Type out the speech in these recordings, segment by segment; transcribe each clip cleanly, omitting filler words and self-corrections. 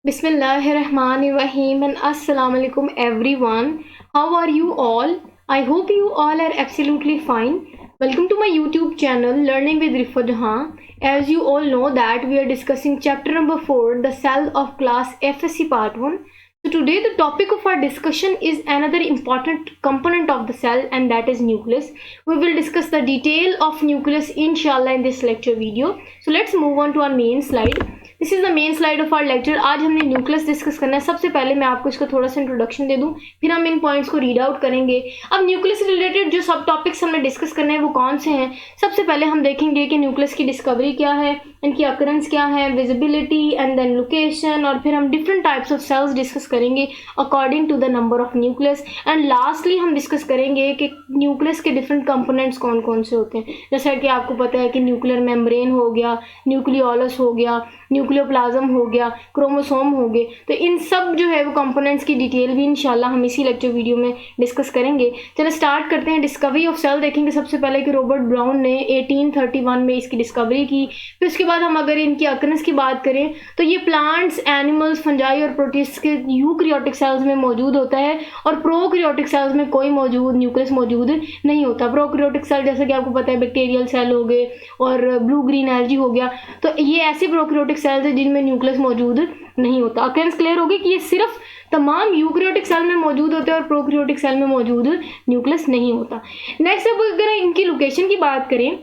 Bismillahirrahmanirrahim and Assalamu alaikum everyone. How are you all? I hope you all are absolutely fine. Welcome to my YouTube channel Learning with Rifa Jahan. As you all know that we are discussing chapter number 4, the cell of class FSC part 1. So today the topic of our discussion is another important component of the cell, and that is nucleus. We will discuss the detail of nucleus inshallah in this lecture video. So let's move on to our main slide. This is the main slide of our lecture. आज हमने nucleus discuss करना है. सबसे पहले मैं आपको इसका थोड़ा सा इंट्रोडक्शन दे दूं, फिर हम इन पॉइंट्स को रीड आउट करेंगे. अब न्यूक्लियस रिलेटेड जो सब टॉपिक्स हमने डिस्कस करने हैं वो कौन से हैं. सबसे पहले हम देखेंगे कि न्यूक्लियस की डिस्कवरी क्या है, इनकी अकरेंस क्या है, विजिबिलिटी एंड देन लोकेशन, और फिर हम different types of cells discuss करेंगे according to the number of nucleus. And lastly हम डिस्कस करेंगे कि न्यूक्लियस के डिफरेंट कंपोनेंट्स कौन कौन से होते हैं. जैसा कि आपको पता है कि न्यूक्लियर मेम्ब्रेन हो गया, न्यूक्लियोलस हो गया, न्यूक्लियोप्लाज्म हो गया, क्रोमोसोम हो गए. तो इन सब जो है वो कंपोनेंट्स की डिटेल भी इंशाल्लाह हम इसी लेक्चर वीडियो में डिस्कस करेंगे. चलो स्टार्ट करते हैं. डिस्कवरी ऑफ सेल देखेंगे सबसे पहले कि रॉबर्ट ब्राउन ने 1831 में इसकी डिस्कवरी की. फिर उसके बाद हम अगर इनकी अकरेंस की बात करें तो ये प्लांट्स, एनिमल्स, फंजाई और प्रोटिस्ट के यूकैरियोटिक सेल्स में मौजूद होता है, और प्रोकैरियोटिक सेल्स में कोई न्यूक्लियस मौजूद नहीं होता. प्रोकैरियोटिक सेल जैसे कि आपको पता है बैक्टीरियल सेल हो गए और ब्लू ग्रीन एल्गी हो गया, तो ये ऐसे प्रोकैरियोटिक सेल्स है जिनमें न्यूक्लियस मौजूद नहीं होता. अकरेंस क्लियर होगी कि ये सिर्फ तमाम यूकैरियोटिक सेल में मौजूद होते हैं और प्रोकैरियोटिक सेल में मौजूद न्यूक्लियस नहीं होता. नेक्स्ट अब अगर इनकी लोकेशन की बात करें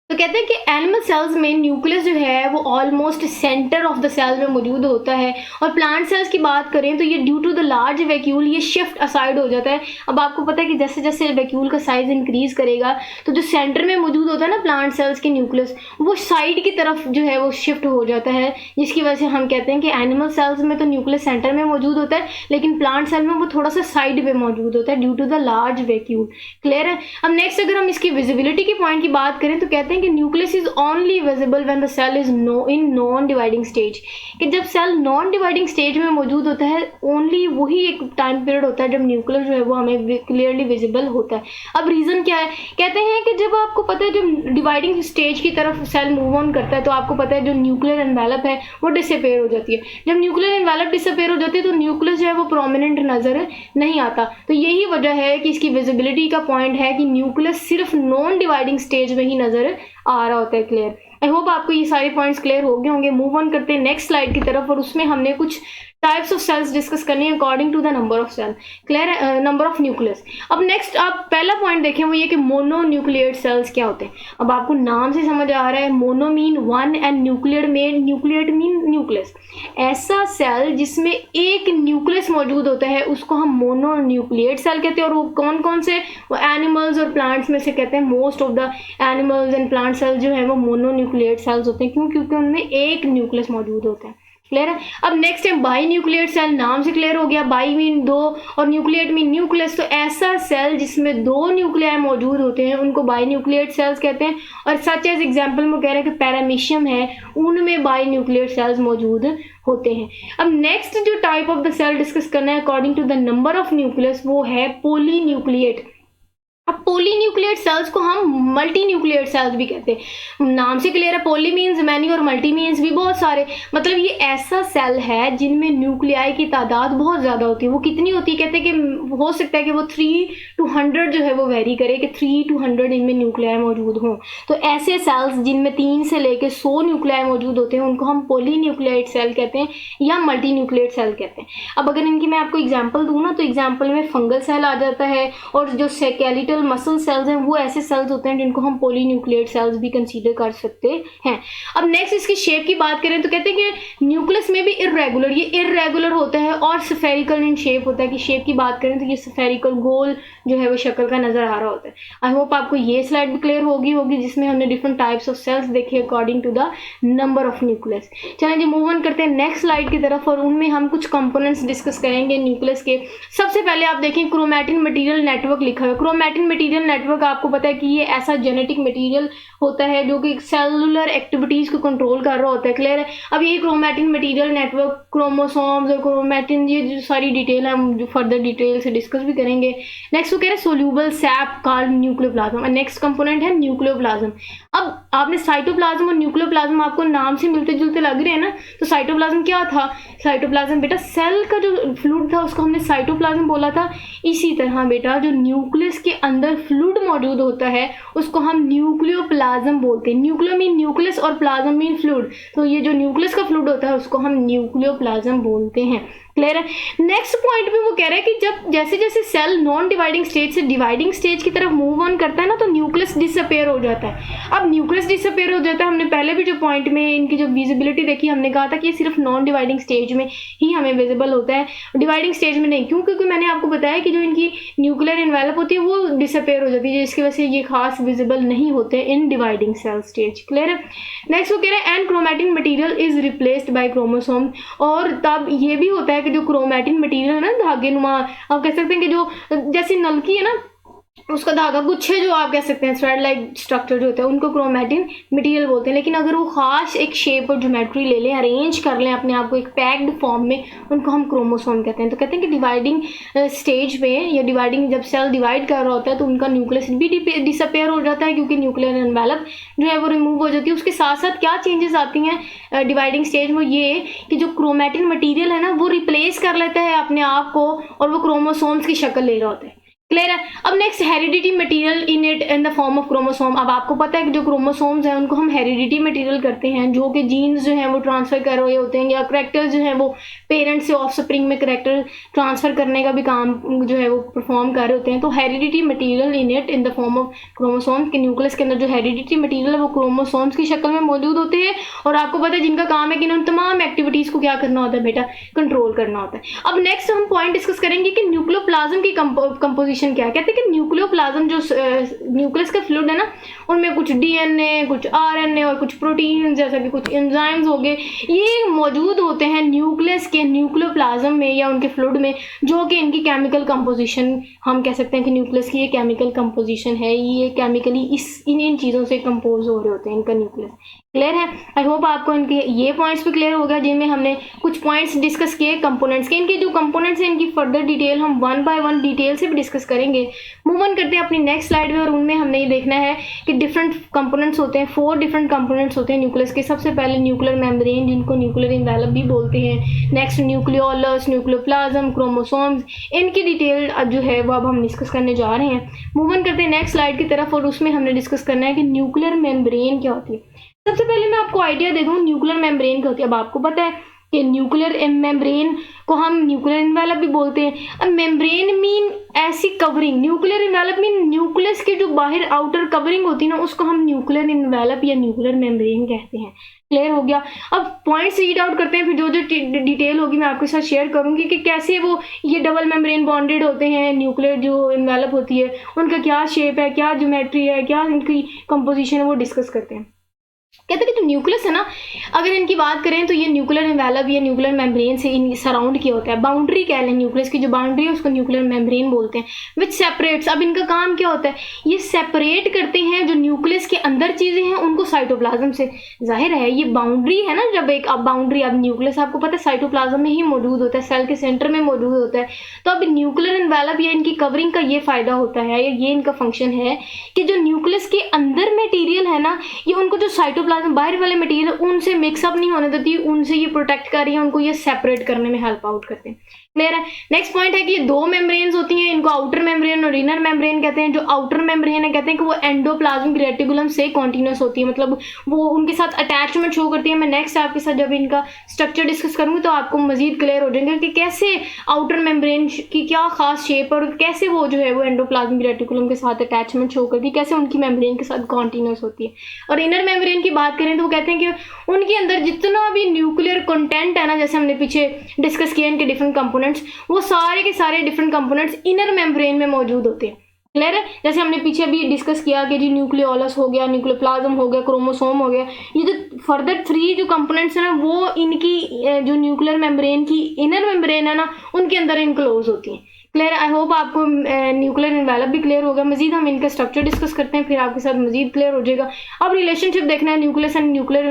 तो कहते हैं कि एनिमल सेल्स में न्यूक्लियस जो है वो almost centre of the cell में मौजूद होता है, और प्लांट सेल्स की बात करें तो ये due to the large vacuole ये शिफ्ट असाइड हो जाता है. अब आपको पता है कि जैसे जैसे वैक्यूल का साइज इंक्रीज करेगा तो जो सेंटर में मौजूद होता है ना प्लांट सेल्स के न्यूक्लियस, वो साइड की तरफ जो है वो शिफ्ट हो जाता है, जिसकी वजह से हम कहते हैं कि एनिमल सेल्स में तो न्यूक्लियस सेंटर में मौजूद होता है, लेकिन प्लांट सेल में वो थोड़ा सा साइड पे मौजूद होता है due to the large vacuole. Clear है. अब नेक्स्ट अगर हम इसकी विजिबिलिटी की पॉइंट की बात करें तो कहते हैं कि nucleus is only visible when the cell is in non dividing stage. कि जब सेल नॉन डिवाइडिंग स्टेज में मौजूद होता है, ओनली वही एक टाइम पीरियड होता है जब न्यूक्लियस जो है वो हमें क्लियरली विजिबल होता है. अब रीजन क्या है, कहते हैं कि जब आपको पता है जब डिवाइडिंग स्टेज की तरफ सेल मूव ऑन करता है तो आपको पता है जो न्यूक्लियर एनवेलप है वो डिसअपेयर हो जाती है. जब न्यूक्लियर एनवेलप डिसअपेयर हो जाती है तो न्यूक्लियस जो है वो प्रोमिनेंट नजर नहीं आता. तो यही वजह है कि इसकी विजिबिलिटी का पॉइंट है कि न्यूक्लियस सिर्फ नॉन डिवाइडिंग स्टेज में ही नजर आ रहा होता है. क्लियर. आई होप आपको ये सारे पॉइंट्स क्लियर हो गए होंगे. मूव ऑन करते हैं नेक्स्ट स्लाइड की तरफ, और उसमें हमने कुछ टाइप्स ऑफ सेल्स डिस्कस करनी है according to the number of cell. Clear है, नंबर ऑफ न्यूक्लियस. अब नेक्स्ट आप पहला पॉइंट देखें वो ये कि मोनो न्यूक्लियेट सेल्स क्या होते हैं. अब आपको नाम से समझ आ रहा है, mono mean one and nucleate mean nucleus. ऐसा सेल जिसमें एक न्यूक्लियस मौजूद होता है उसको हम मोनो न्यूक्लियेट सेल कहते हैं. और वो कौन कौन से, वो एनिमल्स और प्लांट्स में से कहते हैं most of the animals and plant cells जो है वो मोनो न्यूक्लियेट सेल्स होते हैं. क्यों? क्योंकि उनमें एक न्यूक्लियस मौजूद होता है. क्लियर है. अब नेक्स्ट है बाई न्यूक्लियेट सेल. नाम से क्लियर हो गया, बाई मीन दो और न्यूक्लियेट मीन न्यूक्लियस. तो ऐसा सेल जिसमें दो न्यूक्लियाई मौजूद होते हैं उनको बाई न्यूक्लियेट सेल्स कहते हैं. और सच एज एग्जांपल में कह रहे हैं कि पैरामीशियम है, उनमें बाई न्यूक्लियेट सेल्स मौजूद होते हैं. अब नेक्स्ट जो type of the cell discuss करना है according to the number of nucleus वो है पोली न्यूक्लियेट. अब पोली न्यूक्लियेट सेल्स को हम मल्टी न्यूक्लियेट सेल्स भी कहते हैं. नाम से क्लियर है, पोली मीन्स मैनी और मल्टी मीन्स भी बहुत सारे. मतलब ये ऐसा सेल है जिनमें न्यूक्लियाई की तादाद बहुत ज़्यादा होती है. वो कितनी होती है, कहते हैं कि हो सकता है कि वो 3 to 100 जो है वो वेरी करे कि 3 to 100 इनमें न्यूक्लियाई मौजूद हों. तो ऐसे सेल्स जिनमें 3 से लेकर 100 न्यूक्लियाई मौजूद होते हैं उनको हम पोली न्यूक्लियेट सेल कहते हैं या मल्टी न्यूक्लियेट सेल कहते हैं. अब अगर इनकी मैं आपको एग्जाम्पल दूँ ना तो एग्जाम्पल में फंगल सेल आ जाता है, और जो स्केलेटल मसल सेल्स हैं वो ऐसे सेल्स होते हैं जिनको हम पोलीन्यूक्लियेट सेल्स भी कंसीडर कर सकते हैं. अब नेक्स्ट इसकी शेप की बात करें तो कहते हैं कि न्यूक्लियस में भी इरेगुलर, ये इरेगुलर होता है और स्फेरिकल इन शेप होता है. कि शेप की बात करें तो ये स्फेरिकल गोल जो है वो शक्ल का नजर आ रहा होता है. आई होप आपको ये स्लाइड भी क्लियर होगी जिसमें हमने डिफरेंट टाइप्स ऑफ सेल्स देखे according to the number of nucleus. चलिए जी मूव ऑन करते हैं नेक्स्ट स्लाइड की तरफ, और उनमें हम कुछ कंपोनेंट्स डिस्कस करेंगे न्यूक्लियस के. सबसे पहले आप देखें क्रोमैटिन मटेरियल नेटवर्क लिखा है. क्रोमैटिन मटेरियल नेटवर्क आपको पता है कि ये ऐसा जेनेटिक मटेरियल होता है जो कि सेलुलर एक्टिविटीज को कंट्रोल कर रहा होता है. क्लियर है. अब ये क्रोमैटिन मटेरियल नेटवर्क, क्रोमोसोम्स और क्रोमैटिन, ये जो सारी डिटेल है हम जो फर्दर डिटेल से डिस्कस भी करेंगे. नेक्स्ट वो कह रहे हैं soluble SAP called nucleoplasm. Next component है न्यूक्लियोप्लाज्म. अब आपने साइटोप्लाज्म और न्यूक्लियोप्लाज्म आपको नाम से मिलते जुलते लग रहे हैं ना, तो साइटोप्लाज्म क्या था, साइटोप्लाज्म। बेटा सेल का जो फ्लूइड था उसको हमने साइटोप्लाज्म बोला था। इसी तरह बेटा जो न्यूक्लियस के अंदर फ्लूइड मौजूद होता है उसको हम न्यूक्लियोप्लाज्म बोलते हैं। न्यूक्लियो मीन न्यूक्लियस और प्लाज्म मीन फ्लूइड, तो ये जो न्यूक्लियस का फ्लूइड होता है उसको हम न्यूक्लियोप्लाज्म बोलते हैं। क्लियर है। नेक्स्ट पॉइंट में वो कह रहा है कि जब जैसे जैसे सेल नॉन डिवाइडिंग स्टेज से डिवाइडिंग स्टेज की तरफ मूव ऑन करता है ना, तो न्यूक्लियस डिसअपेयर हो जाता है। अब न्यूक्लियस डिसअपेयर हो जाता है, हमने पहले भी जो पॉइंट में इनकी जो विजिबिलिटी देखी, हमने कहा था कि ये सिर्फ नॉन डिवाइडिंग स्टेज में ही हमें विजिबल होता है, डिवाइडिंग स्टेज में नहीं। क्यों? क्योंकि मैंने आपको बताया कि जो इनकी न्यूक्लियर एनवेलप होती है वो डिसअपेयर हो जाती है, जिसकी वजह से ये खास विजिबल नहीं होते in dividing cell stage. Clear है। नेक्स्ट वो कह रहे हैं and chromatin material is replaced by chromosome. और तब ये भी होता है कि जो क्रोमैटिन मटेरियल है ना, धागे नुमा, आप कह सकते हैं कि जो जैसी नलकी है ना उसका धागा गुच्छे जो आप कह सकते हैं थ्रेड लाइक स्ट्रक्चर जो होता है उनको क्रोमैटिन मटेरियल बोलते हैं। लेकिन अगर वो खास एक शेप और ज्योमेट्री ले लें, अरेंज कर लें अपने आप को एक पैक्ड फॉर्म में, उनको हम क्रोमोसोम कहते हैं। तो कहते हैं कि डिवाइडिंग स्टेज में या डिवाइडिंग जब सेल डिवाइड कर रहा होता है तो उनका न्यूक्लियस भी डिसअपेयर हो जाता है, क्योंकि न्यूक्लियर एनवेलप जो है वो रिमूव हो जाती है। उसके साथ साथ क्या चेंजेस आती हैं डिवाइडिंग स्टेज में, ये कि जो क्रोमैटिन मटीरियल है ना वो रिप्लेस कर लेता है अपने आप को और वो क्रोमोसोम्स की शक्ल ले रहा होता है। क्लियर है। अब next heredity material in it in the form of chromosome. अब आपको पता है कि जो क्रोमोसोम्स हैं उनको हम हेरिडिटी मटेरियल करते हैं, जो कि जीन्स जो हैं वो ट्रांसफर कर रहे होते हैं, या करेक्टर्स जो हैं वो पेरेंट्स से ऑफस्प्रिंग में करेक्टर ट्रांसफर करने का भी काम जो है वो परफॉर्म कर रहे होते हैं। तो heredity material in it in the form of chromosomes, के न्यूक्लियस के अंदर जो हेरिडिटी मटेरियल है वो क्रोमोसोम्स की शक्ल में मौजूद होते हैं। और आपको पता है जिनका काम है कि उन तमाम एक्टिविटीज को क्या करना होता है बेटा, कंट्रोल करना होता है। अब नेक्स्ट हम पॉइंट डिस्कस करेंगे कि न्यूक्लियोप्लाज्म की कंपोजिशन क्या है। कहते हैं कि न्यूक्लियोप्लाज्म जो न्यूक्लियस का फ्लूइड है ना, उनमें कुछ डीएनए, कुछ आरएनए और कुछ प्रोटीन जैसा कि कुछ एंजाइम्स हो गए, ये मौजूद होते हैं न्यूक्लियस के न्यूक्लियोप्लाज्म में या उनके फ्लूइड में, जो कि इनकी केमिकल कंपोजिशन हम कह सकते हैं कि न्यूक्लियस की ये केमिकल कंपोजिशन है, ये केमिकली इन चीज़ों से कंपोज हो रहे होते हैं इनका न्यूक्लियस। क्लियर है। आई होप आपको इनके ये पॉइंट्स भी क्लियर हो गया, जिनमें हमने कुछ पॉइंट्स डिस्कस किए कंपोनेंट्स के। इनके जो कंपोनेंट्स हैं इनकी फर्दर डिटेल हम वन बाय वन डिटेल से भी डिस्कस करेंगे। मूव ऑन करते हैं अपनी नेक्स्ट स्लाइड में, और उनमें हमने ये देखना है कि डिफरेंट कंपोनेंट्स होते हैं, 4 डिफरेंट कंपोनेंट्स होते हैं न्यूक्लियस के। सबसे पहले न्यूक्लियर मेम्ब्रेन, जिनको न्यूक्लियर एनवेलप भी बोलते हैं। नेक्स्ट न्यूक्लियोलस, न्यूक्लियोप्लाज्म, क्रोमोसोम्स, इनकी डिटेल जो है वो अब हम डिस्कस करने जा रहे हैं। मूव ऑन करते हैं नेक्स्ट स्लाइड की तरफ, और उसमें हमने डिस्कस करना है कि न्यूक्लियर मेम्ब्रेन क्या होती है। सबसे पहले मैं आपको आइडिया दे दूं न्यूक्लियर मेम्ब्रेन क्या होती है। अब आपको पता है कि न्यूक्लियर मेम्ब्रेन को हम न्यूक्लियर एनवेलप भी बोलते हैं। अब मेम्ब्रेन मीन ऐसी covering, nuclear envelope mean nucleus की जो बाहर आउटर कवरिंग होती है ना, उसको हम न्यूक्लियर एनवेलप या न्यूक्लियर मेम्ब्रेन कहते हैं। क्लियर हो गया। अब पॉइंट्स रीड आउट करते हैं, फिर जो जो डिटेल होगी मैं आपके साथ शेयर करूंगी कि कैसे वो ये डबल मेम्ब्रेन बॉन्डेड होते हैं। न्यूक्लियर जो एनवेलप होती है उनका क्या शेप है, क्या ज्योमेट्री है, क्या इनकी कंपोजिशन है, वो डिस्कस करते हैं। कहते हैं कि जो न्यूक्लियस है ना, अगर इनकी बात करें तो ये न्यूक्लियर एनवेलप या न्यूक्लियर मेम्ब्रेन से इन सराउंड किया होता है। बाउंड्री कह लें, न्यूक्लियस की जो बाउंड्री है उसको न्यूक्लियर मेम्ब्रेन बोलते हैं, विच सेपरेट्स। अब इनका काम क्या होता है, ये सेपरेट करते हैं जो न्यूक्लियस के अंदर चीज़ें हैं उनको साइटोप्लाज्म से। जाहिर है ये बाउंड्री है ना, जब एक अब बाउंड्री, अब न्यूक्लियस आपको पता है साइटोप्लाज्म में ही मौजूद होता है, सेल के सेंटर में मौजूद होता है। तो अब न्यूक्लियर एनवेलप या इनकी कवरिंग का ये फायदा होता है, ये इनका फंक्शन है कि जो न्यूक्लियस के अंदर मटीरियल है ना, ये उनको जो साइटोप्लाज्म बाहर वाले मटीरियल उनसे मिक्सअप नहीं होने देती, उनसे ये प्रोटेक्ट कर रही है, उनको ये सेपरेट करने में हेल्प आउट करते हैं। क्लियर है। नेक्स्ट पॉइंट है कि ये 2 मेम्ब्रेन्स होती हैं, इनको आउटर मेम्ब्रेन और इनर मेम्ब्रेन कहते हैं। जो आउटर मेम्ब्रेन है कहते हैं कि वो एंडोप्लाज्मिक रेटिकुलम से कॉन्टिन्यूस होती है, मतलब वो उनके साथ अटैचमेंट शो करती है। मैं नेक्स्ट आपके साथ जब इनका स्ट्रक्चर डिस्कस करूंगी तो आपको मजीद क्लियर हो जाएंगे कि कैसे आउटर मेम्ब्रेन की क्या खास शेप और कैसे वो जो है वो एंडोप्लाज्मिक रेटिकुलम के साथ अटैचमेंट शो करती है, कैसे उनकी मेम्ब्रेन के साथ कॉन्टिन्यूस होती है। और इनर मेम्ब्रेन की बात करें तो वो कहते हैं कि उनके अंदर जितना भी न्यूक्लियर कंटेंट है ना, जैसे हमने पीछे डिस्कस किया इनके डिफरेंट कंपोनेंट्स, वो सारे के सारे डिफरेंट कंपोनेंट्स इनर मेम्ब्रेन में मौजूद होते हैं। क्लियर है। जैसे हमने पीछे भी डिस्कस किया कि जी न्यूक्लियोलस हो गया, न्यूक्लियोप्लाज्म हो गया, क्रोमोसोम हो गया, ये जो फर्दर 3 जो कंपोनेंट्स हैं ना वो इनकी जो न्यूक्लियर मेम्ब्रेन की इनर मेम्ब्रेन है ना उनके अंदर इनक्लोज होती हैं। क्लियर, आई होप आपको न्यूक्लियर एनवेलप भी क्लियर होगा। मजीद हम इनका स्ट्रक्चर डिस्कस करते हैं, फिर आपके साथ मजीद क्लियर हो जाएगा। अब रिलेशनशिप देखना है nucleus and nuclear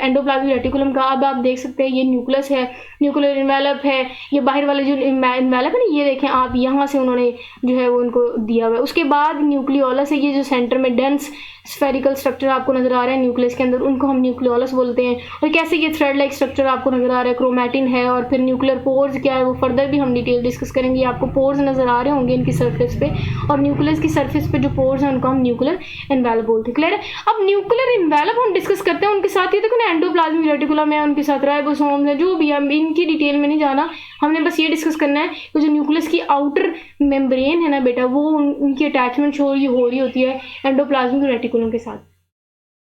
endoplasmic reticulum का। अब आप देख सकते हैं ये न्यूक्लियस है, न्यूक्लियर एनवेलप है, ये बाहर वाले जो एनवेलप है ना, ये देखें आप, यहाँ से उन्होंने जो है वो उनको दिया हुआ है। उसके बाद न्यूक्लियोलस है, ये जो सेंटर में डेंस स्फेरिकल स्ट्रक्चर आपको नजर आ रहा है न्यूक्लियस के अंदर, उनको हम न्यूक्लियोलस बोलते हैं। और कैसे ये थ्रेड लाइक स्ट्रक्चर आपको नजर आ रहा है, क्रोमैटिन है। और फिर न्यूक्लियर पोर्स क्या है वो फर्दर भी हम डिटेल डिस्कस करेंगे। आपको पोर्स नजर आ रहे होंगे इनकी सरफेस पे, और न्यूक्लियस की सरफेस पे जो पोर्स हैं उनको हम न्यूक्लियर एनवेलप बोलते हैं। क्लियर है। अब न्यूक्लियर एनवेलप हम डिस्कस करते हैं, उनके साथ ये देखो ना एंडोप्लाज्मिक रेटिकुलम है, उनके साथ राइबोसोम्स है, जो भी है इनकी डिटेल में नहीं जाना, हमने बस ये डिस्कस करना है कि जो न्यूक्लियस की आउटर मेम्ब्रेन है ना बेटा, वो उनकी अटैचमेंट हो रही होती है एंडोप्लाज्मिक रेटिकुलम के साथ।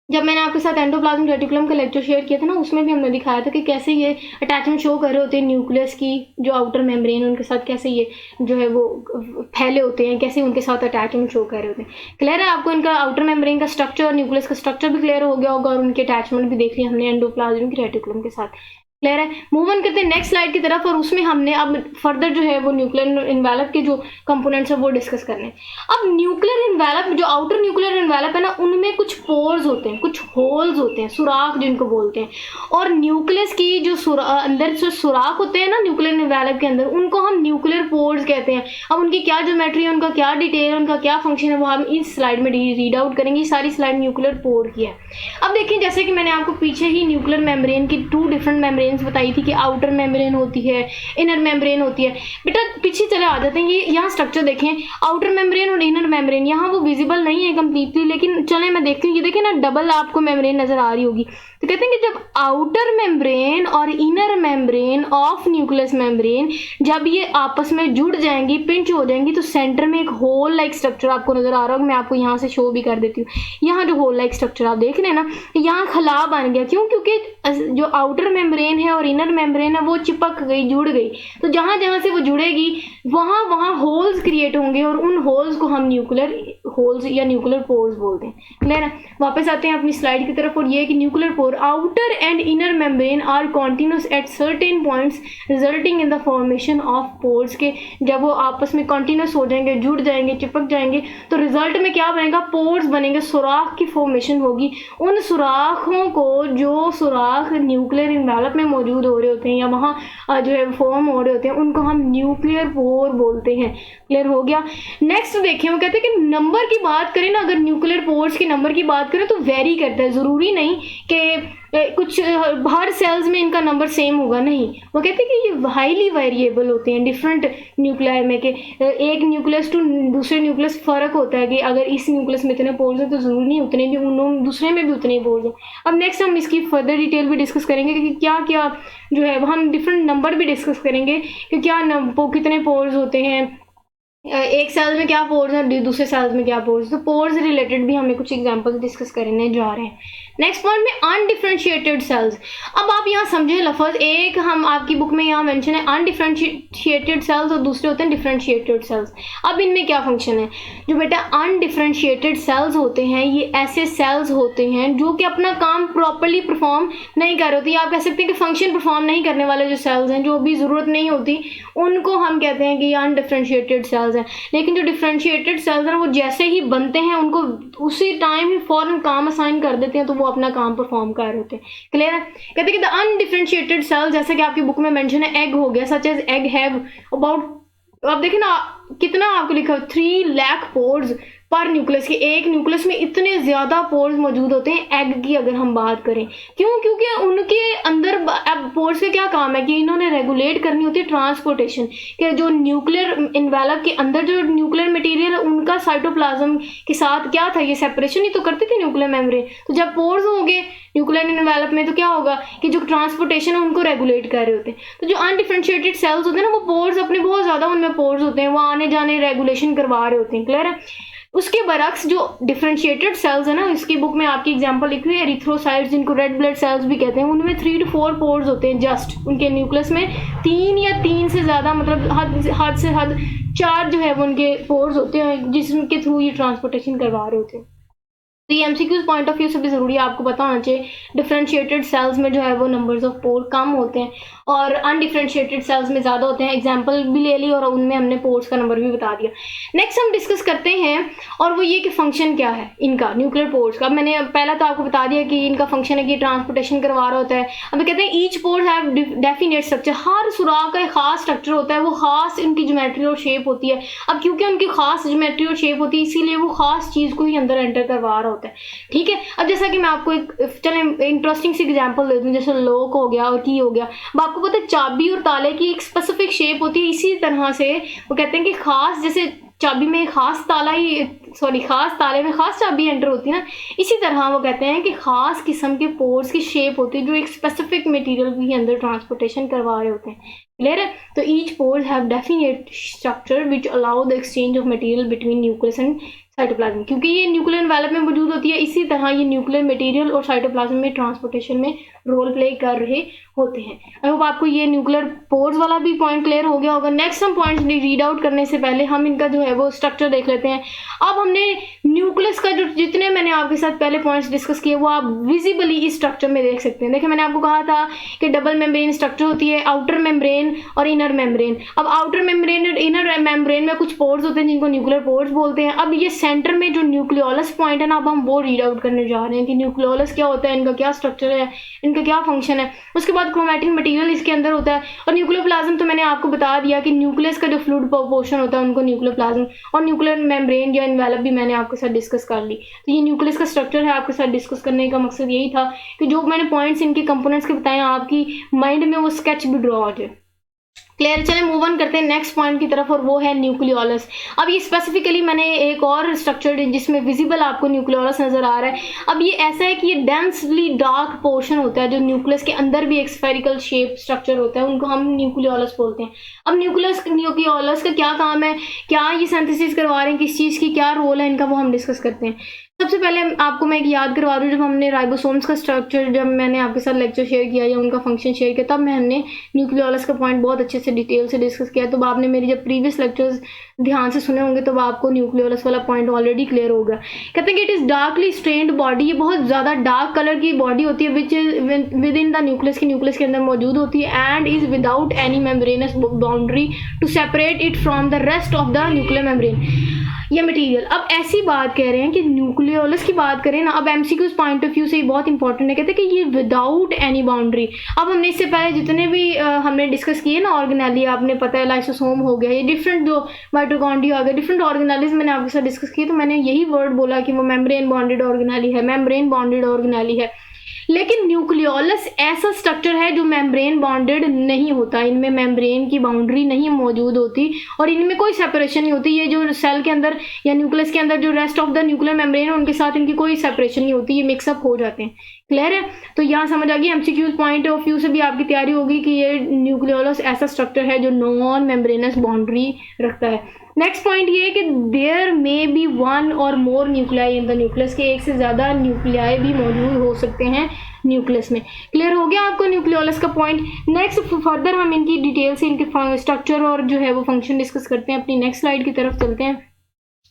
जब मैंने आपके साथ एंडोप्लाज्मिक रेटिकुलम का लेक्चर शेयर किया था ना, उसमें भी हमने दिखाया था कि कैसे ये अटैचमेंट शो कर रहे होते हैं न्यूक्लियस की जो आउटर मेम्ब्रेन, उनके साथ कैसे ये जो है वो फैले होते हैं, कैसे उनके साथ अटैचमेंट शो कर रहे होते हैं। क्लियर है। आपको इनका आउटर मेम्ब्रेन का स्ट्रक्चर, न्यूक्लियस का स्ट्रक्चर भी क्लियर हो गया होगा, और उनके अटैचमेंट भी देख लिया हमने एंडोप्लाज्मिक रेटिकुलम के साथ। क्लियर है। मूव ऑन करते हैं नेक्स्ट स्लाइड की तरफ, और उसमें हमने अब फर्दर जो है वो न्यूक्लियर एनवेलप के जो कंपोनेंट्स है वो डिस्कस करने हैं। अब न्यूक्लियर एनवेलप, जो आउटर न्यूक्लियर एनवेलप है ना, उनमें कुछ पोर्स होते हैं, कुछ होल्स होते हैं, सुराख जिनको बोलते हैं। और न्यूक्लियस की जो अंदर जो सुराख होते हैं ना न्यूक्लियर एनवेलप के अंदर, उनको हम न्यूक्लियर पोर्स कहते हैं। अब उनकी क्या ज्योमेट्री है, उनका क्या डिटेल है, उनका क्या फंक्शन है, वो हम इस स्लाइड में रीड आउट करेंगे। सारी स्लाइड न्यूक्लियर पोर की है। अब देखिए, जैसे कि मैंने आपको पीछे ही न्यूक्लियर मेम्ब्रेन की 2 डिफरेंट मेम्ब्रेन बताई थी कि आउटर मेम्ब्रेन होती है, इनर मेम्ब्रेन होती है। बेटा पीछे चले आ जाते हैं, ये यहाँ स्ट्रक्चर देखें, आउटर मेम्ब्रेन और इनर मेम्ब्रेन, यहाँ वो विजिबल नहीं है कंप्लीटली, लेकिन चले मैं देखती हूँ। ये देखिए ना, डबल आपको मेम्ब्रेन नजर आ रही होगी। तो कहते हैं कि जब आउटर मेम्ब्रेन और inner membrane of nucleus membrane जब ये आपस में जुड़ जाएंगी, पिंच हो जाएंगी, तो सेंटर में एक होल लाइक स्ट्रक्चर आपको नजर आ रहा होगा। मैं आपको यहाँ से शो भी कर देती हूँ। यहाँ जो होल लाइक स्ट्रक्चर आप देख रहे हैं ना, यहाँ खला बन गया। क्यों? क्योंकि जो आउटर मेम्ब्रेन है और इनर मेम्ब्रेन है वो चिपक गई, जुड़ गई। तो जहाँ जहाँ से वो जुड़ेगी वहाँ वहाँ होल्स क्रिएट होंगे, और उन होल्स को हम न्यूक्लियर होल्स या न्यूक्लियर पोर्स बोलते हैं। क्लियर है। वापस आते हैं अपनी स्लाइड की तरफ, और ये कि nuclear pore, outer and inner membrane are continuous at certain points resulting in the formation of pores के। जब वो आपस में कॉन्टिन्यूस हो जाएंगे, जुड़ जाएंगे, चिपक जाएंगे, तो रिजल्ट में क्या बनेगा? पोर्स बनेंगे, सुराख की फॉर्मेशन होगी। उन सुराखों को, जो सुराख न्यूक्लियर एनवेलप में मौजूद हो रहे होते हैं या वहाँ जो है फॉर्म हो रहे होते हैं, उनको हम न्यूक्लियर पोर बोलते हैं। क्लियर हो गया। नेक्स्ट देखें, वो कहते हैं कि नंबर की बात करें ना, अगर न्यूक्लियर पोर्स के नंबर की बात करें तो वेरी करता है। ज़रूरी नहीं कि कुछ हर सेल्स में इनका नंबर सेम होगा, नहीं। वो कहते हैं कि ये हाईली वेरिएबल होते हैं डिफरेंट न्यूक्लियाई में, कि एक न्यूक्लियस टू दूसरे न्यूक्लियस फ़र्क होता है कि अगर इस न्यूक्लियस में इतने पोर्स हैं तो ज़रूरी नहीं उतने भी दूसरे में भी उतने ही पोर्स हैं। अब नेक्स्ट हम इसकी फर्दर डिटेल भी डिस्कस करेंगे कि क्या क्या जो है हम डिफरेंट नंबर भी डिस्कस करेंगे कि क्या कितने पोर्स होते हैं, एक सेल में क्या पोर्स है, दूसरे सेल्स में क्या पोर्स। तो पोर्स रिलेटेड भी हमें कुछ एग्जांपल्स डिस्कस करने जा रहे हैं। नेक्स्ट पॉइंट में अनडिफरेंशिएटेड सेल्स। अब आप यहाँ समझे लफ्ज़, एक हम आपकी बुक में यहाँ मेंशन है अनडिफरेंशिएटेड सेल्स और दूसरे होते हैं डिफरेंशिएटेड सेल्स। अब इनमें क्या फंक्शन है? जो बेटा अनडिफरेंशिएटेड सेल्स होते हैं, ये ऐसे सेल्स होते हैं जो कि अपना काम प्रॉपरली परफॉर्म नहीं कर रहे होते। आप कह सकते हैं कि फंक्शन परफॉर्म नहीं करने वाले जो सेल्स हैं, जो भी ज़रूरत नहीं होती, उनको हम कहते हैं कि ये अनडिफरेंशिएटेड सेल्स हैं। लेकिन जो डिफरेंशिएटेड सेल्स हैं वो जैसे ही बनते हैं उनको उसी टाइम ही फौरन काम असाइन कर देते हैं, तो वो अपना काम परफॉर्म कर रहे होते हैं। क्लियर है। कहते हैं कि द अनडिफरेंशिएटेड सेल, जैसे कि आपकी बुक में मेंशन है एग हो गया, such as egg have about, अब देखिए ना कितना आपको लिखा है 3 लाख पोर्स पर न्यूक्लियस के। एक न्यूक्लियस में इतने ज़्यादा पोर्स मौजूद होते हैं एग की अगर हम बात करें। क्यों? क्योंकि उनके अंदर अब पोर्स का क्या काम है कि इन्होंने रेगुलेट करनी होती है ट्रांसपोर्टेशन, कि जो न्यूक्लियर एनवेलप के अंदर जो न्यूक्लियर मटेरियल है उनका साइटोप्लाज्म के साथ क्या था, ये सेपरेशन ही तो करती थी न्यूक्लियर मेम्ब्रेन। तो जब पोर्स होंगे न्यूक्लियर एनवेलप में तो क्या होगा कि जो ट्रांसपोर्टेशन है उनको रेगुलेट कर रहे होते हैं। तो जो अनडिफरेंशिएटेड सेल्स होते हैं ना, वो पोर्स अपने बहुत ज़्यादा उनमें पोर्स होते हैं, वो आने जाने रेगुलेशन करवा रहे होते हैं। क्लियर है। उसके बरक्स जो डिफरेंशिएटेड सेल्स है ना, इसकी बुक में आपकी एग्जांपल लिखी हुई है एरिथ्रोसाइट्स, जिनको रेड ब्लड सेल्स भी कहते हैं, उनमें 3 to 4 पोर्स होते हैं। जस्ट उनके न्यूक्लियस में 3 या 3 से ज़्यादा, मतलब हद से हद 4 जो है वो उनके पोर्स होते हैं जिसके थ्रू ये ट्रांसपोर्टेशन करवा रहे होते हैं। तो ये एमसीक्यूज पॉइंट ऑफ व्यू से भी ज़रूरी है, आपको पता होना चाहिए डिफरेंशिएटेड सेल्स में जो है वो नंबर्स ऑफ पोर कम होते हैं और अनडिफरेंशिएटेड सेल्स में ज़्यादा होते हैं। एग्जांपल भी ले ली और उनमें हमने पोर्स का नंबर भी बता दिया। नेक्स्ट हम डिस्कस करते हैं और वो ये कि फंक्शन क्या है इनका, न्यूक्लियर पोर्स का। मैंने पहला तो आपको बता दिया कि इनका फंक्शन है कि ट्रांसपोर्टेशन करवा रहा होता है। अब कहते हैं each pore have definite structure, हर सुराख का एक खास स्ट्रक्चर होता है, वो खास इनकी ज्योमेट्री और शेप होती है। अब क्योंकि उनकी खास ज्योमेट्री और शेप होती है इसीलिए वो खास चीज़ को ही अंदर एंटर करवा रहा होता है, ठीक है। अब जैसा कि मैं आपको एक चले इंटरेस्टिंग सी एग्जांपल दे दूं, जैसे लॉक हो गया और की हो गया। अब आपको पता है चाबी और ताले की एक स्पेसिफिक शेप होती है, इसी तरह से वो कहते हैं कि खास जैसे चाबी में खास ताला ही खास ताले में खास चाबी एंटर होती है ना, इसी तरह वो कहते हैं कि खास किस्म के पोर्स की शेप होती है जो एक स्पेसिफिक मटेरियल भी अंदर ट्रांसपोर्टेशन करवा रहे होते हैं। क्लियर है? तो each pores have definite structure which allow the exchange of material between nucleus and cytoplasm. क्योंकि ये न्यूक्लियर एनवेलप में मौजूद होती है, इसी तरह ये न्यूक्लियर मटेरियल और साइटोप्लाज्म में ट्रांसपोर्टेशन में रोल प्ले कर रहे होते हैं। आई होप आपको ये न्यूक्लियर पोर्स वाला भी पॉइंट क्लियर हो गया होगा। नेक्स्ट हम पॉइंट्स रीड आउट करने से पहले हम इनका जो है वो स्ट्रक्चर देख लेते हैं। अब हमने न्यूक्लियस का जो जितने मैंने आपके साथ पहले पॉइंट्स डिस्कस किए वो आप विजिबली इस स्ट्रक्चर में देख सकते हैं। देखिए मैंने आपको कहा था कि डबल मेम्ब्रेन स्ट्रक्चर होती है, आउटर मेम्ब्रेन और इनर मेम्ब्रेन। अब आउटर मेम्ब्रेन और इनर मेम्ब्रेन में कुछ पोर्स होते हैं जिनको न्यूक्लियर पोर्स बोलते हैं। अब ये सेंटर में जो न्यूक्लियोलस पॉइंट है ना, अब हम वो रीड आउट करने जा रहे हैं कि न्यूक्लियोलस क्या होता है, इनका क्या स्ट्रक्चर है, इनका क्या फंक्शन है। उसके बाद क्रोमैटिक मटेरियल इसके अंदर होता है और न्यूक्लियोप्लाज्म तो मैंने आपको बता दिया कि न्यूक्लियस का जो फ्लूइड पोर्शन होता है उनको न्यूक्लियोप्लाज्म, और न्यूक्लियर मेम्ब्रेन या एनवेलप भी मैंने आपके साथ डिस्कस कर ली। तो ये न्यूक्लियस का स्ट्रक्चर है, आपके साथ डिस्कस करने का मकसद यही था कि जो मैंने पॉइंट्स इनके कंपोनेंट्स के बताए आपकी माइंड में वो स्केच भी ड्रॉ हो जाए। क्लियर? चलें मूव ऑन करते हैं नेक्स्ट पॉइंट की तरफ और वो है न्यूक्लियोलस। अब ये स्पेसिफिकली मैंने एक और स्ट्रक्चर जिसमें विजिबल आपको न्यूक्लियोलस नजर आ रहा है। अब ये ऐसा है कि ये डेंसली डार्क पोर्शन होता है जो न्यूक्लियस के अंदर भी एक स्फेरिकल शेप स्ट्रक्चर होता है, उनको हम न्यूक्लियोलस बोलते हैं। अब न्यूक्लियोलस का क्या काम है, क्या ये सिंथेसिस करवा रहे हैं, किस चीज़ की क्या रोल है इनका, वो हम डिस्कस करते हैं। सबसे पहले आपको मैं एक याद करवा दूँ, जब हमने राइबोसोम्स का स्ट्रक्चर जब मैंने आपके साथ लेक्चर शेयर किया या उनका फंक्शन शेयर किया तब मैंने न्यूक्लियोलस का पॉइंट बहुत अच्छे से डिटेल से डिस्कस किया। तो आपने मेरी जब प्रीवियस लेक्चर्स ध्यान से सुने होंगे तो आपको न्यूक्लियोलस वाला पॉइंट ऑलरेडी क्लियर होगा। कहते हैं कि it is darkly stained body, ये बहुत ज़्यादा डार्क कलर की बॉडी होती है which is within the nucleus के अंदर मौजूद होती है and is without any membranous boundary to separate it from the rest of the nuclear membrane या मटेरियल। अब ऐसी बात कह रहे हैं कि न्यूक्लियोलस की बात करें ना, अब एमसीक्यूज पॉइंट ऑफ व्यू से ये बहुत इंपॉर्टेंट है। कहते हैं कि ये विदाउट एनी बाउंड्री। अब हमने इससे पहले जितने भी हमने डिस्कस किए ना ऑर्गेनेली, आपने पता है लाइसोसोम हो गया, ये डिफरेंट जो माइटोकॉन्ड्रिया हो गया, डिफरेंट ऑर्गेनेलीज मैंने आपके साथ डिस्कस किए, तो मैंने यही वर्ड बोला कि वो मेम्ब्रेन बॉन्डेड ऑर्गेनेली है, मेम्ब्रेन बॉन्डेड ऑर्गेनेली है। लेकिन न्यूक्लियोलस ऐसा स्ट्रक्चर है जो मेम्ब्रेन बॉन्डेड नहीं होता, इनमें मेम्ब्रेन की बाउंड्री नहीं मौजूद होती और इनमें कोई सेपरेशन नहीं होती। ये जो सेल के अंदर या न्यूक्लियस के अंदर जो rest of the nuclear membrane है उनके साथ इनकी कोई सेपरेशन नहीं होती, ये मिक्सअप हो जाते हैं। क्लियर है? तो यहाँ समझ आ गई, एमसीक्यूज पॉइंट ऑफ व्यू से भी आपकी तैयारी होगी कि ये न्यूक्लियोलस ऐसा स्ट्रक्चर है जो नॉन मेम्ब्रेनस बाउंड्री रखता है। नेक्स्ट पॉइंट ये है कि देयर मे बी वन और मोर न्यूक्लियाई इन द न्यूक्लियस, के एक से ज़्यादा न्यूक्लियाई भी मौजूद हो सकते हैं न्यूक्लियस में। क्लियर हो गया आपको न्यूक्लियोलस का पॉइंट? नेक्स्ट फर्दर हम इनकी डिटेल से इनके स्ट्रक्चर और जो है वो फंक्शन डिस्कस करते हैं। अपनी नेक्स्ट स्लाइड की तरफ चलते हैं,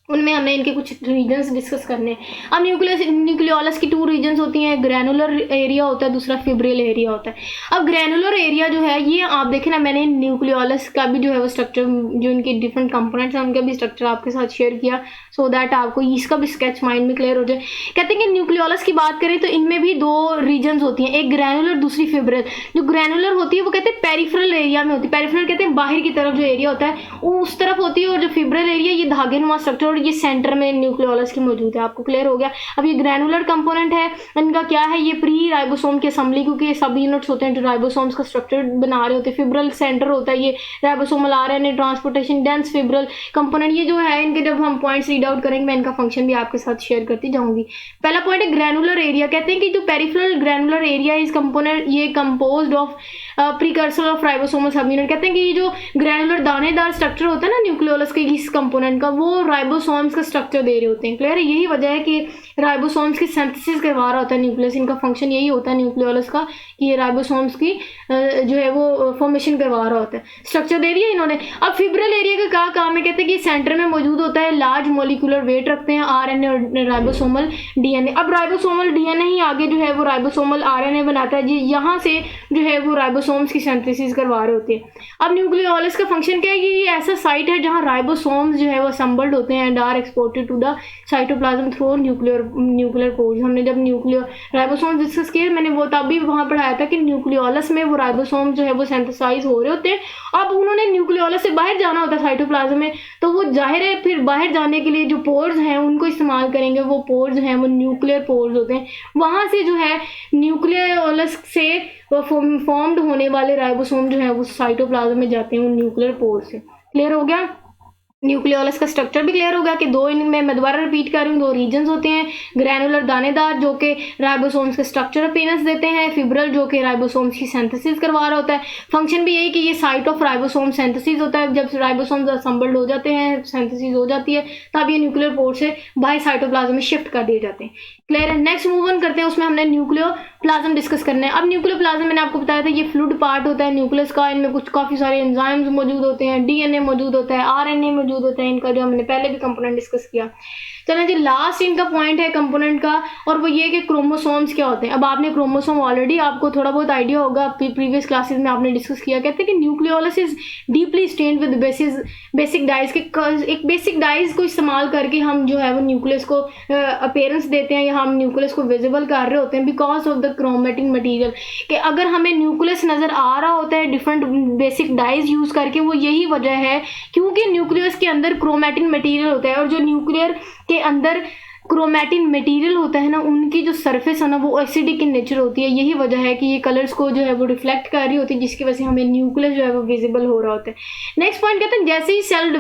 उनमें हमने इनके कुछ रीजन्स डिस्कस करने हैं। अब न्यूक्लियोलस की टू रीजन्स होती हैं, ग्रैनुलर एरिया होता है, दूसरा फिब्रिल एरिया होता है। अब ग्रैनुलर एरिया जो है ये आप देखें ना, मैंने न्यूक्लियोलस का भी जो है वो स्ट्रक्चर, जो इनके डिफरेंट कंपोनेंट्स हैं उनका भी स्ट्रक्चर आपके साथ शेयर किया सो दैट आपको इसका भी स्केच माइंड में क्लियर हो जाए। कहते हैं कि न्यूक्लियोलस की बात करें तो इनमें भी दो रीजन्स होती हैं, एक ग्रैनुलर दूसरी फिब्रिल। जो ग्रैनुलर होती है वो कहते हैं पेरिफेरल एरिया में होती है, पेरिफेरल कहते हैं बाहर की तरफ जो एरिया होता है वो उस तरफ होती है, और जो फिब्रिल एरिया ये धागेनुमा स्ट्रक्चर और ये सेंटर में न्यूक्लियोलस की मौजूद है। आपको क्लियर हो गया? अब ये ग्रैनुलर कंपोनेंट है, इनका क्या है, ये प्री राइबोसोम की असेंबली, क्योंकि ये सब यूनिट्स होते हैं जो राइबोसोम्स का स्ट्रक्चर बना रहे होते हैं। फिब्रिल सेंटर होता है, ये ribosomal RNA transportation dense fibril component, ये जो है इनके जब हम पॉइंट्स रीड आउट करेंगे मैं इनका फंक्शन भी आपके साथ शेयर करती जाऊंगी। पहला पॉइंट है ग्रैनुलर एरिया। कहते हैं कि जो पेरिफेरल ग्रैनुलर एरिया इस कंपोनेंट ये composed of precursor of ribosomal सब यूनिट। कहते हैं कि ये जो ग्रैनुलर दानेदार स्ट्रक्चर होता है ना न्यूक्लियोलस के इस कंपोनेंट का, वो राइबोसोम्स का स्ट्रक्चर दे रहे होते हैं। क्लियर है? यही वजह है कि राइबोसोम्स की सिंथेसिस करवा रहा होता है न्यूक्लियस। इनका फंक्शन यही होता है न्यूक्लियोलस का कि ये राइबोसोम्स की जो है वो फॉर्मेशन करवा रहा होता है। स्ट्रक्चर दे दिया इन्होंने। अब फिब्रिल एरिया का क्या काम है? कहते हैं कि सेंटर में मौजूद होता है, लार्ज मोलिकुलर वेट रखते हैं, आरएनए और राइबोसोमल डीएनए। अब राइबोसोमल डीएनए ही आगे जो है वो राइबोसोमल आरएनए बनाता है, यहाँ से जो है वो राइबोसोम्स की सिंथेसिस करवा रहे होते हैं। अब न्यूक्लियोलस का फंक्शन क्या है कि ये ऐसा साइट है जहाँ राइबोसोम्स जो है वो असेंबल्ड होते हैं and are exported to the cytoplasm through nuclear pores. हमने जब राइबोसोम डिस्कस किए, मैंने वो तब भी वहाँ पढ़ाया था कि न्यूक्लियोलस में वो राइबोसोम जो है वो सिंथेसाइज हो रहे होते हैं। अब उन्होंने न्यूक्लियोलस से बाहर जाना होता है साइटोप्लाज्म में, तो वो जाहिर है फिर बाहर जाने के लिए जो पोर्स हैं उनको इस्तेमाल करेंगे। वो पोर्स हैं वो न्यूक्लियर पोर्स होते हैं। वहाँ से जो है न्यूक्लियोलस से फॉर्म्ड होने वाले राइबोसोम जो है वो साइटोप्लाज्म में जाते हैं उन न्यूक्लियर पोर्स से। क्लियर हो गया? न्यूक्लियोलस का स्ट्रक्चर भी क्लियर हो गया कि दो इनमें, मैं दोबारा रिपीट कर रही हूँ, दो रीजन्स होते हैं। ग्रैनुलर दानेदार जो कि राइबोसोम्स के स्ट्रक्चर अपीयरेंस देते हैं, फिब्रिल जो कि राइबोसोम्स की सिंथेसिस करवा रहा होता है। फंक्शन भी यही कि ये साइट ऑफ राइबोसोम सिंथेसिस होता है। जब राइबोसोम्स असेंबल्ड हो जाते हैं, सिंथेसिस हो जाती है, तब ये न्यूक्लियर पोर्ट से बाहर साइटोप्लाज्म में शिफ्ट कर दिए जाते हैं। क्लियर है? नेक्स्ट मूव ऑन करते हैं, उसमें हमने न्यूक्लियोप्लाज्म डिस्कस करना है। अब न्यूक्लियोप्लाज्म मैंने आपको बताया था ये फ्लूइड पार्ट होता है न्यूक्लियस का। इनमें कुछ काफ़ी सारे एंजाइम्स मौजूद होते हैं, डीएनए मौजूद होता है, आरएनए मौजूद होता है इनका, जो हमने पहले भी कंपोनेंट डिस्कस किया। चलें जी, लास्ट इनका पॉइंट है कंपोनेंट का, और वो ये कि क्रोमोसोम्स क्या होते हैं। अब आपने क्रोमोसोम ऑलरेडी आपको थोड़ा बहुत आइडिया होगा, प्रीवियस क्लासेस में आपने डिस्कस किया। कहते हैं कि nucleolus is deeply stained with basic dyes के एक बेसिक डाइज को इस्तेमाल करके हम जो है वो न्यूक्लियस को अपीयरेंस देते हैं, या हम न्यूक्लियस को विजिबल कर रहे होते हैं because of the chromatin material. कि अगर हमें न्यूक्लियस नज़र आ रहा होता है डिफरेंट बेसिक डाइज यूज़ करके, वो यही वजह है क्योंकि न्यूक्लियस के अंदर क्रोमेटिन मटीरियल होता है, और जो न्यूक्लियर के अंदर क्रोमेटिन मटेरियल होता है ना, उनकी जो सरफेस है ना वो एसिडिक इन नेचर होती है। यही वजह है कि ये कलर्स को जो है वो रिफ्लेक्ट कर रही होती है, जिसकी वजह से हमें न्यूक्लियस जो है वो विजिबल हो रहा होता है। नेक्स्ट पॉइंट कहते हैं जैसे ही सेल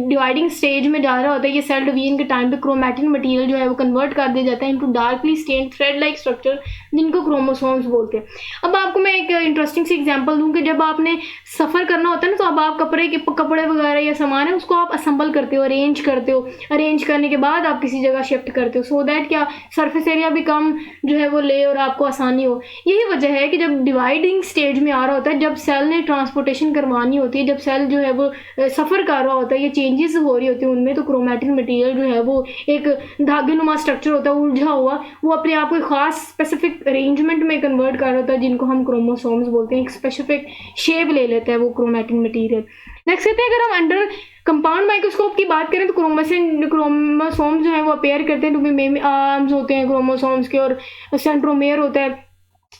डिवाइडिंग स्टेज में जा रहा होता है, ये सेल डिवीजन के टाइम पे क्रोमेटिन मटेरियल जो है वो कन्वर्ट कर दिया जाता है into darkly stained thread like structure, जिनको क्रोमोसोम्स बोलते हैं। अब आपको मैं एक इंटरेस्टिंग सी एग्जाम्पल दूँ कि जब आपने सफ़र करना होता है ना, तो अब आप कपड़े वगैरह या सामान है उसको आप असेंबल करते हो, अरेंज करते हो। अरेंज करने के बाद आप किसी जगह शिफ्ट करते हो, सो दैट क्या सरफेस एरिया भी कम जो है वो ले और आपको आसानी हो। यही वजह है कि जब डिवाइडिंग स्टेज में आ रहा होता है, जब सेल ने ट्रांसपोर्टेशन करवानी होती है, जब सेल जो है वो सफ़र कर रहा होता है, ये चेंजेस हो रही होती है उनमें, तो क्रोमेटिन मटेरियल जो है वो एक धागेनुमा स्ट्रक्चर होता है उलझा हुआ, वो अपने आप को खास स्पेसिफिक अरेंजमेंट में कन्वर्ट कर रहा होता है, जिनको हम क्रोमोसोम्स बोलते हैं। एक स्पेसिफिक शेप ले लेता है वो क्रोमेटिन मटेरियल। नेक्स्ट कहते हैं अगर हम अंडर कंपाउंड माइक्रोस्कोप की बात करें तो क्रोमोसोम्स जो है वो अपेयर करते हैं, तो आर्म्स होते हैं क्रोमोसोम्स के, और सेंट्रोमेयर होता है।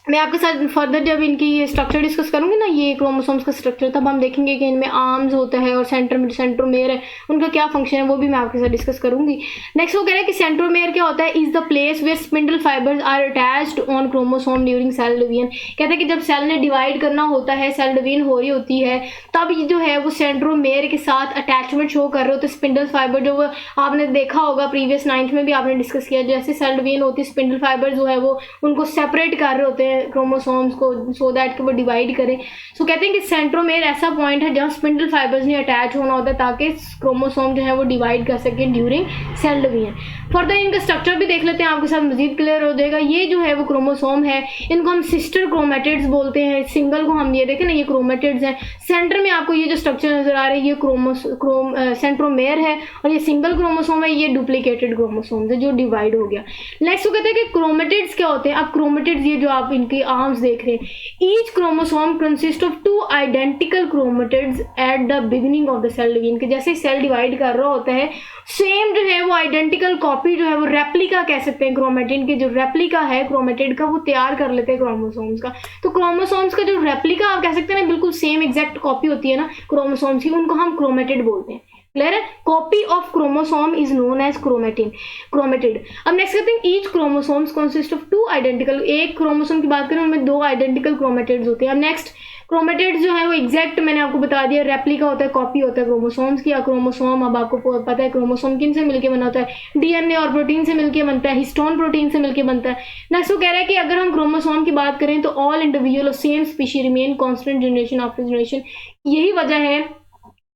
मैं आपके साथ फर्दर जब इनकी ये स्ट्रक्चर डिस्कस करूंगी ना, ये क्रोमोसोम्स का स्ट्रक्चर, तब हम देखेंगे कि इनमें आर्म्स होता है और सेंट्रोमेयर है, उनका क्या फंक्शन है वो भी मैं आपके साथ डिस्कस करूंगी। नेक्स्ट वो कह रहे हैं कि सेंट्रोमेयर क्या होता है, is the place where spindle fibres are attached on chromosome during cell division. कहते हैं कि जब सेल ने डिवाइड करना होता है, सेल डिवीजन हो रही होती है, तब ये जो है वो सेंट्रोमेयर के साथ अटैचमेंट शो कर रहे होते हैं। स्पिंडल फाइबर जो वो आपने देखा होगा प्रीवियस 9th में भी आपने डिस्कस किया, जैसे सेल डिवीजन होती है, स्पिंडल फाइबर जो है वो उनको सेपरेट कर रहे होते हैं क्रोमोसोम्स को, सो दैट कि वो डिवाइड करें। सो कहते हैं कि सेंट्रोमेयर ऐसा पॉइंट है जहाँ स्पिंडल फाइबर्स ने अटैच होना होता है ताकि क्रोमोसोम जो है वो डिवाइड कर सके ड्यूरिंग सेल डिवीजन। फर्दर इनका स्ट्रक्चर भी देख लेते हैं, आपके साथ मजीद क्लियर हो जाएगा। ये जो है वो क्रोमोसोम है, इनको हम सिस्टर क्रोमेटिड्स बोलते हैं। सिंगल को हम ये देखें ना, ये क्रोमेटिड्स हैं। सेंटर में आपको ये जो स्ट्रक्चर नजर आ रहा है, ये सेंट्रोमेयर है, और ये सिंगल क्रोमोसोम है, ये डुप्लीकेटेड क्रोमोसोम है जो डिवाइड हो गया। नेक्स्ट वो कहते हैं कि क्रोमेटिड्स क्या होते हैं। अब क्रोमेटिड्स ये जो आप इनकी आर्म्स देख रहे हैं, each chromosome consist of 2 identical chromatids at the beginning of the cell division. के जैसे सेल डिवाइड कर रहा होता है, सेम जो है वो आइडेंटिकल कॉपी जो है वो रेप्लिका कह सकते हैं, क्रोमेटिन की जो रेप्लिका है क्रोमेटिड का, वो तैयार कर लेते हैं क्रोमोसोम्स का। तो क्रोमोसोम्स का जो रेप्लिका आप कह सकते हैं ना, बिल्कुल सेम एग्जैक्ट कॉपी होती है ना क्रोमोसोम्स की, उनको हम क्रोमेटिड बोलते हैं। क्लियर है? Copy of chromosome is known as chromatid. अब नेक्स्ट कहते हैं each chromosomes consist of 2 identical, एक क्रोमोसोम की बात करें उनमें 2 आइडेंटिकल क्रोमेटिड्स होते हैं। अब नेक्स्ट क्रोमेटिड्स जो है वो एग्जैक्ट मैंने आपको बता दिया रेप्लिका होता है, कॉपी होता है क्रोमोसोम्स की। क्रोमोसोम अब आपको पता है क्रोमोसोम किन से मिलकर बना होता है, डीएनए और प्रोटीन से मिलकर बनता है, हिस्टोन प्रोटीन से मिलकर बनता है। नेक्स्ट वो कह रहा है कि अगर हम क्रोमोसोम की बात करें तो all individual same species remain constant generation after generation. यही वजह है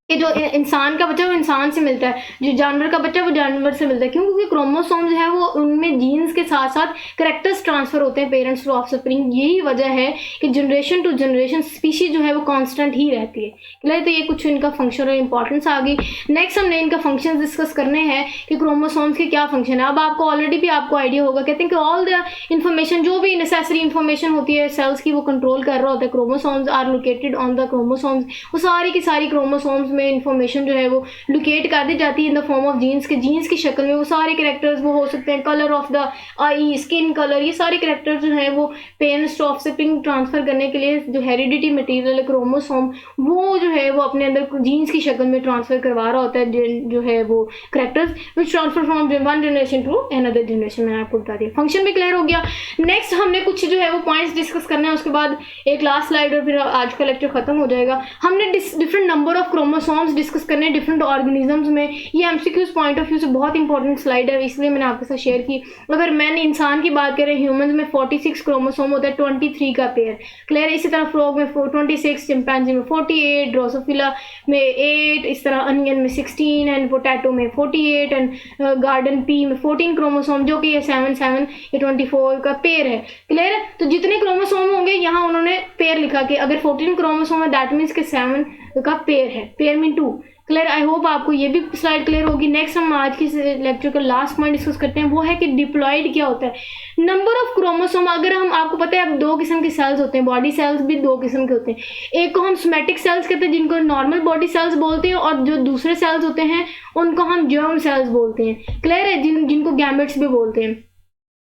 कि जो इंसान का बच्चा वो इंसान से मिलता है, जो जानवर का बच्चा वो जानवर से मिलता है। क्यों? क्योंकि क्रोमोसोम जो है वो उनमें जीन्स के साथ साथ करेक्टर्स ट्रांसफर होते हैं पेरेंट्स टू ऑफस्प्रिंग। यही वजह है कि जनरेशन टू जनरेशन स्पीशी जो है वो कांस्टेंट ही रहती है। क्लियर? तो ये कुछ इनका फंक्शन और इंपॉर्टेंस आ गई। नेक्स्ट हमने इनका फंक्शन डिस्कस करने हैं कि क्रोमोसोम्स के क्या फंक्शन है। अब आपको ऑलरेडी भी आपको आइडिया होगा, कहते हैं कि ऑल द इन्फॉर्मेशन, जो भी नेसेसरी इन्फॉर्मेशन होती है सेल्स की, वो कंट्रोल कर रहा होता है chromosomes, are located on the chromosomes. वो सारी की सारी क्रोमोसोम्स में इन्फॉर्मेशन जो है वो लोकेट कर दी जाती है in the form of genes के, जीन्स की शक्ल में। वो सारे कैरेक्टर्स वो हो सकते हैं, colour of the I, skin colour, ये सारे कैरेक्टर्स जो है वो पेरेंट्स टू ऑफस्प्रिंग ट्रांसफर करने के लिए जो हेरिडिटी मटेरियल है क्रोमोसोम, वो जो है वो अपने अंदर जीन्स की शक्ल में ट्रांसफर करवा रहा होता है जो है वो characters which transfer from one generation to another generation. मैंने आपको बता दिया, फंक्शन भी क्लियर हो गया। नेक्स्ट हमने कुछ जो है वो पॉइंट्स डिस्कस करने हैं, उसके बाद एक लास्ट स्लाइड और फिर आज का लेक्चर खत्म हो जाएगा। हमने different number of chromosomes discuss करने डिफरेंट ऑर्गेनिजम्स में। ये एमसीक्यूज पॉइंट ऑफ व्यू से बहुत इंपॉर्टेंट स्लाइड है, इसलिए मैंने आपके साथ शेयर की। अगर मैंने इंसान की बात करें, ह्यूमंस में 46 क्रोमोसोम होता है, 23 का पेयर। क्लियर? इसी तरह फ्रॉग में 26, चिंपैंजी में 48, ड्रोसोफिला में 8, इस तरह अनियन में 16 एंड पोटैटो में 48 एंड गार्डन पी में 14 क्रोमोसोम, जो कि ये 7 ये 24 का पेयर है। क्लियर है? तो जितने क्रोमोसोम होंगे यहाँ उन्होंने पेयर लिखा कि अगर 14 क्रोमोसोम है दैट मीन्स के 7 का पेयर है, pair mean 2। Clear? I hope आपको ये भी स्लाइड क्लियर होगी। नेक्स्ट हम आज की लेक्चर का लास्ट पॉइंट डिस्कस करते हैं, वो है कि डिप्लॉइड क्या होता है। नंबर ऑफ क्रोमोसोम, अगर हम आपको पता है अब 2 किस्म के सेल्स होते हैं, बॉडी सेल्स भी 2 किस्म के होते हैं। एक को हम सोमैटिक सेल्स कहते हैं जिनको नॉर्मल बॉडी सेल्स बोलते हैं, और जो दूसरे सेल्स होते हैं उनको हम जर्म सेल्स बोलते हैं। क्लियर है? जिनको गैमेट्स भी बोलते हैं।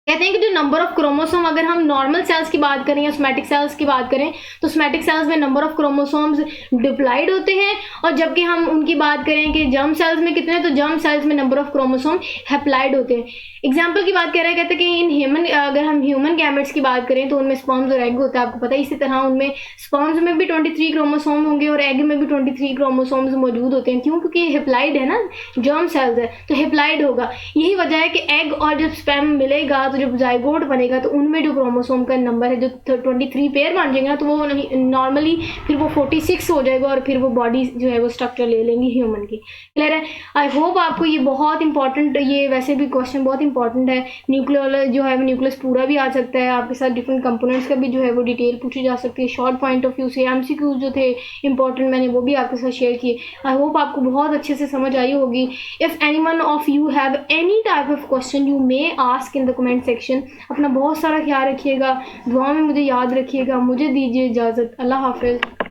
कहते हैं कि जो नंबर ऑफ क्रोमोसोम, अगर हम नॉर्मल सेल्स की बात करें या सोमैटिक सेल्स की बात करें, तो सोमैटिक सेल्स में नंबर ऑफ क्रोमोसोम्स डिप्लॉइड होते हैं, और जबकि हम उनकी बात करें कि जर्म सेल्स में कितने, तो जर्म सेल्स में नंबर ऑफ क्रोमोसोम हैप्लॉइड होते हैं। एग्जाम्पल की बात कर रहे हैं, कहते हैं कि इन ह्यूमन, अगर हम ह्यूमन गैमेट्स की बात करें तो उनमें स्पर्म्स और एग होता है, आपको पता है। इसी तरह उनमें स्पर्म्स में भी 23 क्रोमोसोम होंगे और एग में भी 23 क्रोमोसोम्स मौजूद होते हैं। क्यों? क्योंकि हैप्लॉइड है ना, जर्म सेल्स है तो हैप्लॉइड होगा। यही वजह है कि एग और जब स्पर्म मिलेगा तो जब जाइगोट बनेगा तो उनमें जो क्रोमोसोम का नंबर है जो 23 पेयर बन जाएगा, तो वो नॉर्मली फिर वो 46 हो जाएगा और फिर वो बॉडी जो है वो स्ट्रक्चर ले लेंगी ह्यूमन की। क्लियर है? आई होप आपको ये बहुत इंपॉर्टेंट, ये वैसे भी क्वेश्चन बहुत इंपॉर्टेंट है। न्यूक्लियर जो है वो न्यूक्लियस पूरा भी आ सकता है, आपके साथ डिफरेंट कंपोनेंट्स का भी जो है वो डिटेल पूछी जा सकती है। शॉर्ट पॉइंट ऑफ व्यू से एमसीक्यूज जो थे इंपॉर्टेंट मैंने वो भी आपके साथ शेयर किए। आई होप आपको बहुत अच्छे से समझ आई होगी। If anyone of you have any type of question you may ask in the comment section. अपना बहुत सारा ख्याल रखिएगा, दुआ में मुझे याद रखिएगा। मुझे दीजिए इजाज़त। अल्लाह हाफिज़।